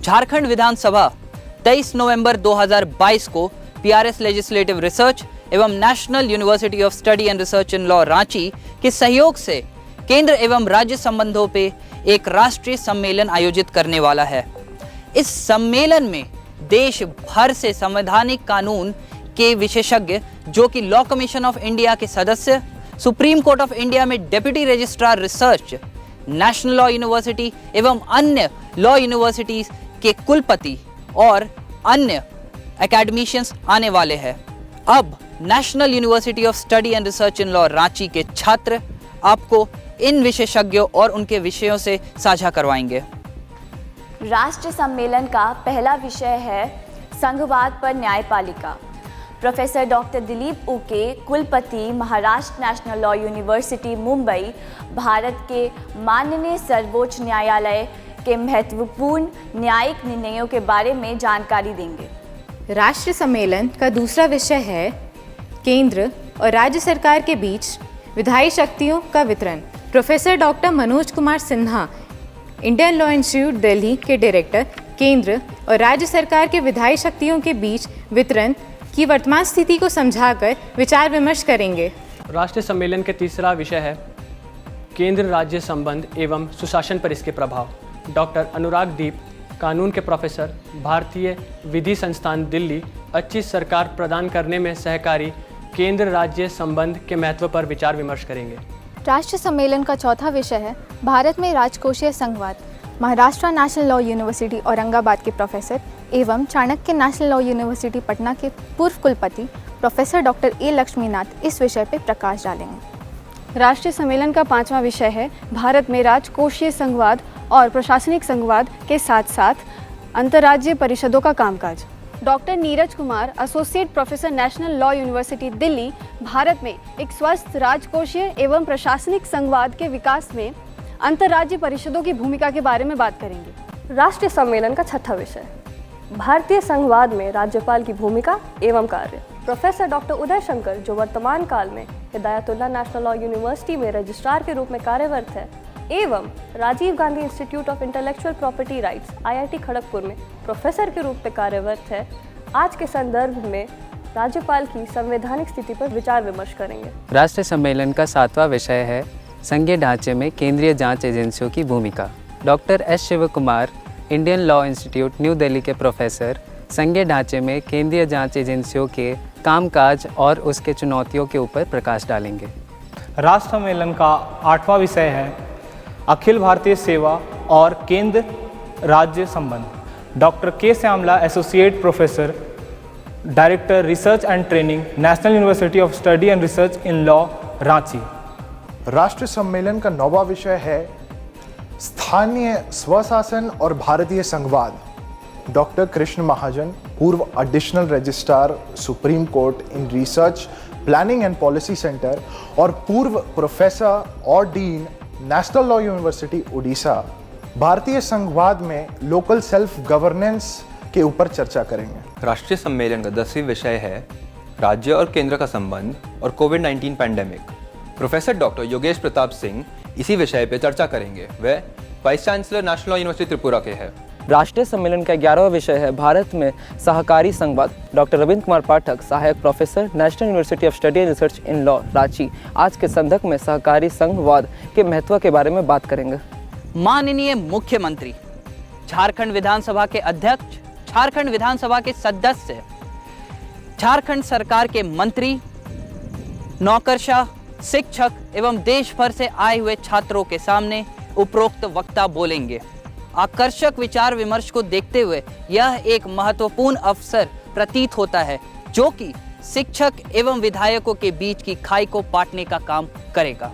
झारखंड विधानसभा 23 नवंबर 2022 को PRS legislative research एवं national university of study and research in law Ranchi के सहयोग से केंद्र एवं राज्य संबंधों पे एक राष्ट्रीय सम्मेलन आयोजित करने वाला है। इस सम्मेलन में देश भर से संवैधानिक कानून के विशेषज्ञ जो कि लॉ कमीशन ऑफ इंडिया के सदस्य, सुप्रीम कोर्ट ऑफ इंडिया में deputy registrar research, national law university एवं अन्य लॉ यूनिवर्सिटीज के कुलपति और अन्य एकेडमिशियंस आने वाले हैं। अब national university of study and research in law Ranchi के छात्र आपको इन विशेषज्ञों और उनके विषयों से साझा करवाएंगे। राष्ट्रीय सम्मेलन का पहला विषय है संघवाद पर न्यायपालिका। प्रोफेसर डॉक्टर दिलीप उके, कुलपति, Maharashtra national law university Mumbai, Bharat के माननीय सर्वोच्च न्यायालय के महत्वपूर्ण न्यायिक निर्णयों के बारे में जानकारी देंगे। राष्ट्रीय सम्मेलन का दूसरा विषय है केंद्र और राज्य सरकार के बीच विधायी शक्तियों का वितरण। Professor doctor Manoj Kumar Sinha, Indian law institute Delhi के डायरेक्टर, केंद्र और राज्य सरकार के विधायी शक्तियों के बीच वितरण की वर्तमान स्थिति को समझाकर विचार विमर्श करेंगे। राष्ट्रीय सम्मेलन के तीसरा विषय है केंद्र राज्य संबंध एवं सुशासन पर इसके प्रभाव। डॉक्टर अनुराग दीप, कानून के प्रोफेसर, भारतीय विधि संस्थान दिल्ली, अच्छी सरकार प्रदान करने में सहकारी केंद्र राज्य संबंध के महत्व पर विचार विमर्श करेंगे। राष्ट्रीय सम्मेलन का चौथा विषय है भारत में राजकोषीय संघवाद। Maharashtra national law university Aurangabad के प्रोफेसर एवं Chanakya national law university Patna के पूर्व कुलपति प्रोफेसर डॉक्टर ए लक्ष्मीनाथ इस विषय पर प्रकाश डालेंगे। राष्ट्रीय सम्मेलन का पांचवा विषय है भारत में राजकोषीय संघवाद और प्रशासनिक संघवाद के साथ साथ अंतर्राज्यीय परिषदों का कामकाज। Doctor Neeraj Kumar, associate professor national law university Delhi, Bharat में एक स्वस्थ राजकोषीय एवं प्रशासनिक संघवाद के विकास में अंतर्राज्यीय परिषदों की भूमिका के बारे में बात करेंगे। राष्ट्रीय सम्मेलन का छठा विषय भारतीय संघवाद में राज्यपाल की भूमिका एवं कार्य। प्रोफेसर डॉक्टर उदय शंकर, जो वर्तमान काल में हिदायतुल्लाह नेशनल लॉ यूनिवर्सिटी में रजिस्ट्रार के रूप में कार्यरत है एवं Rajiv Gandhi institute of intellectual property rights IIT Kharagpur में प्रोफेसर के रूप में कार्यरत है, आज के संदर्भ में राज्यपाल की संवैधानिक स्थिति पर विचार विमर्श करेंगे। राष्ट्रीय सम्मेलन का सातवां विषय है संघीय ढांचे में केंद्रीय जांच एजेंसियों की भूमिका। Doctor S Shiv Kumar, Indian law institute New Delhi के प्रोफेसर, संघीय ढांचे में केंद्रीय जांच एजेंसियों के कामकाज और उसके चुनौतियों के ऊपर प्रकाश डालेंगे। राष्ट्रीय सम्मेलन का आठवां विषय है अखिल भारतीय सेवा और केंद्र राज्य संबंध। Doctor K Shyamala, associate professor, director research and training, national university of study and research in law Ranchi. राष्ट्रीय सम्मेलन का 9वां विषय है स्थानीय स्वशासन और भारतीय संघवाद। डॉक्टर कृष्ण महाजन, पूर्व additional registrar, supreme court in research, planning and policy centre और पूर्व प्रोफेसर और dean, national law university Orissa, भारतीय संघवाद में लोकल सेल्फ गवर्नेंस के ऊपर चर्चा करेंगे। राष्ट्रीय सम्मेलन का 10वीं विषय है राज्य और केंद्र का संबंध और कोविड-19 pandemic. Professor doctor Yogesh Pratap Singh इसी विषय पर चर्चा करेंगे। वे vice chancellor national law university Tripura के हैं। राष्ट्रीय सम्मेलन का 11वां विषय है भारत में सहकारी संघवाद। डॉक्टर रविंद्र कुमार पाठक, सहायक professor, national university of study and research in law Ranchi, आज के संदर्भ में सहकारी संघवाद के महत्व के बारे में बात करेंगे। माननीय मुख्यमंत्री, झारखंड विधानसभा के अध्यक्ष, झारखंड विधानसभा के सदस्य, झारखंड सरकार के मंत्री, नौकरशाह, शिक्षक एवं देश भर से आए हुए छात्रों के सामने उपरोक्त वक्ता बोलेंगे। आकर्षक विचार विमर्श को देखते हुए यह एक महत्वपूर्ण अवसर प्रतीत होता है जो कि शिक्षक एवं विधायकों के बीच की खाई को पाटने का काम करेगा।